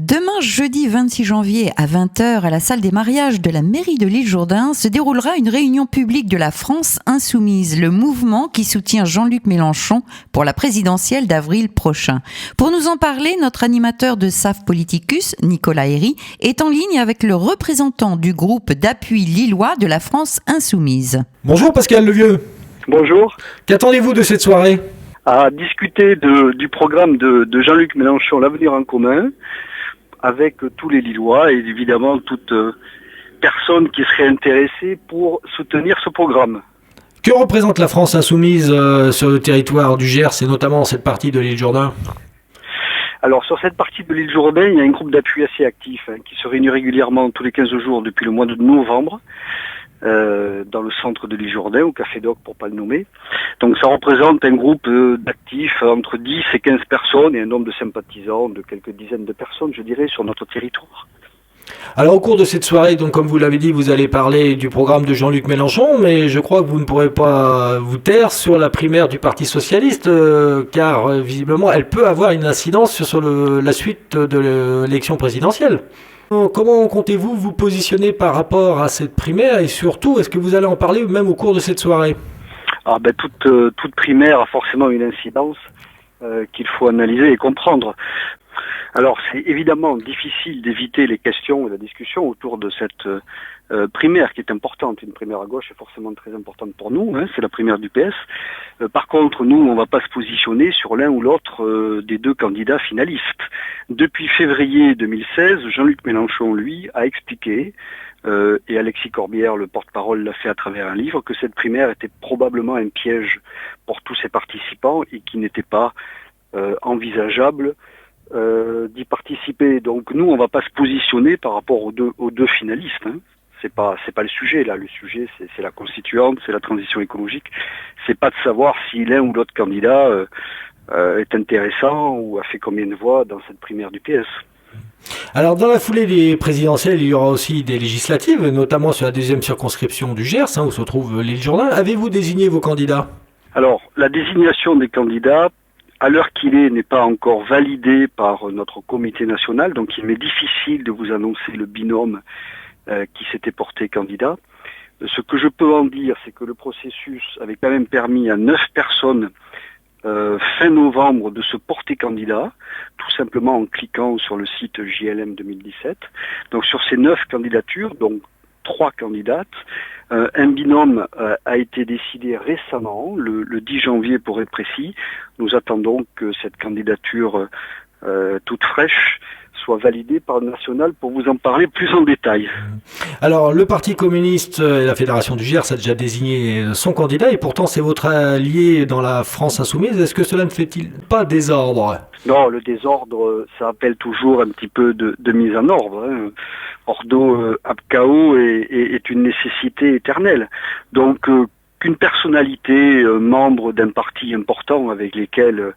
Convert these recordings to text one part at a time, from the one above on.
Demain, jeudi 26 janvier à 20h, à la salle des mariages de la mairie de l'Île-Jourdain, se déroulera une réunion publique de la France Insoumise, le mouvement qui soutient Jean-Luc Mélenchon pour la présidentielle d'avril prochain. Pour nous en parler, notre animateur de SAF Politicus, Nicolas Herry, est en ligne avec le représentant du groupe d'appui lillois de la France Insoumise. Bonjour Pascal Levieux. Bonjour. Qu'attendez-vous de cette soirée ? À discuter du programme de Jean-Luc Mélenchon, l'avenir en commun, avec tous les Lillois et évidemment toute personne qui serait intéressée pour soutenir ce programme. Que représente la France Insoumise sur le territoire du Gers et notamment cette partie de l'Île-Jourdain ? Alors sur cette partie de l'Île-Jourdain, il y a un groupe d'appui assez actif qui se réunit régulièrement tous les 15 jours depuis le mois de novembre. Dans le centre de l'Île-Jourdain, au Café Doc pour pas le nommer. Donc ça représente un groupe d'actifs entre 10 et 15 personnes et un nombre de sympathisants de quelques dizaines de personnes, je dirais, sur notre territoire. Alors au cours de cette soirée, donc comme vous l'avez dit, vous allez parler du programme de Jean-Luc Mélenchon, mais je crois que vous ne pourrez pas vous taire sur la primaire du Parti Socialiste, car visiblement elle peut avoir une incidence sur la suite de l'élection présidentielle. Comment comptez-vous vous positionner par rapport à cette primaire et surtout, est-ce que vous allez en parler même au cours de cette soirée ? Alors toute primaire a forcément une incidence qu'il faut analyser et comprendre. Alors c'est évidemment difficile d'éviter les questions et la discussion autour de cette primaire qui est importante. Une primaire à gauche est forcément très importante pour nous, c'est la primaire du PS. Par contre, nous, on ne va pas se positionner sur l'un ou l'autre des deux candidats finalistes. Depuis février 2016, Jean-Luc Mélenchon, lui, a expliqué, et Alexis Corbière, le porte-parole, l'a fait à travers un livre, que cette primaire était probablement un piège pour tous ses participants et qu'il n'était pas envisageable d'y participer. Donc nous, on ne va pas se positionner par rapport aux deux finalistes. C'est pas le sujet là. Le sujet, c'est la constituante, c'est la transition écologique. C'est pas de savoir si l'un ou l'autre candidat est intéressant ou a fait combien de voix dans cette primaire du PS. Alors dans la foulée des présidentielles, il y aura aussi des législatives, notamment sur la deuxième circonscription du Gers, où se trouve l'Île-Jourdain. Avez-vous désigné vos candidats ? Alors la désignation des candidats, à l'heure qu'il est, n'est pas encore validée par notre comité national, donc il m'est difficile de vous annoncer le binôme qui s'était porté candidat. Ce que je peux en dire, c'est que le processus avait quand même permis à 9 personnes fin novembre de se porter candidat, tout simplement en cliquant sur le site JLM 2017. Donc sur ces 9 candidatures, donc 3 candidates, un binôme a été décidé récemment, le 10 janvier pour être précis. Nous attendons que cette candidature toute fraîche soit validée par le national pour vous en parler plus en détail. Alors, le Parti communiste et la Fédération du Gers a déjà désigné son candidat et pourtant c'est votre allié dans la France Insoumise. Est-ce que cela ne fait-il pas désordre ? Non, le désordre, ça appelle toujours un petit peu de mise en ordre. Ordo ab chao est une nécessité éternelle. Donc, qu'une personnalité, membre d'un parti important avec lesquels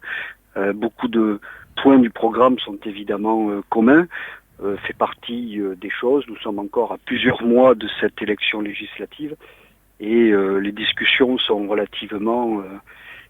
beaucoup de points du programme sont évidemment communs, fait partie des choses. Nous sommes encore à plusieurs mois de cette élection législative et les discussions sont relativement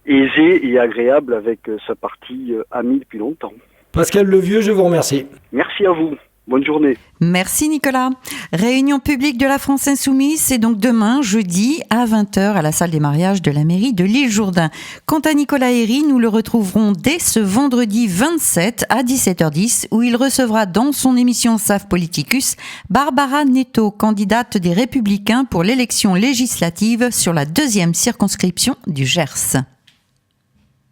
aisées et agréables avec ce parti ami depuis longtemps. Pascal Levieux, je vous remercie. Merci à vous. Bonne journée. Merci Nicolas. Réunion publique de la France Insoumise, c'est donc demain, jeudi, à 20h, à la salle des mariages de la mairie de l'Île-Jourdain. Quant à Nicolas Herry, nous le retrouverons dès ce vendredi 27 à 17h10, où il recevra dans son émission SAF Politicus, Barbara Netto, candidate des Républicains pour l'élection législative sur la 2e circonscription du Gers.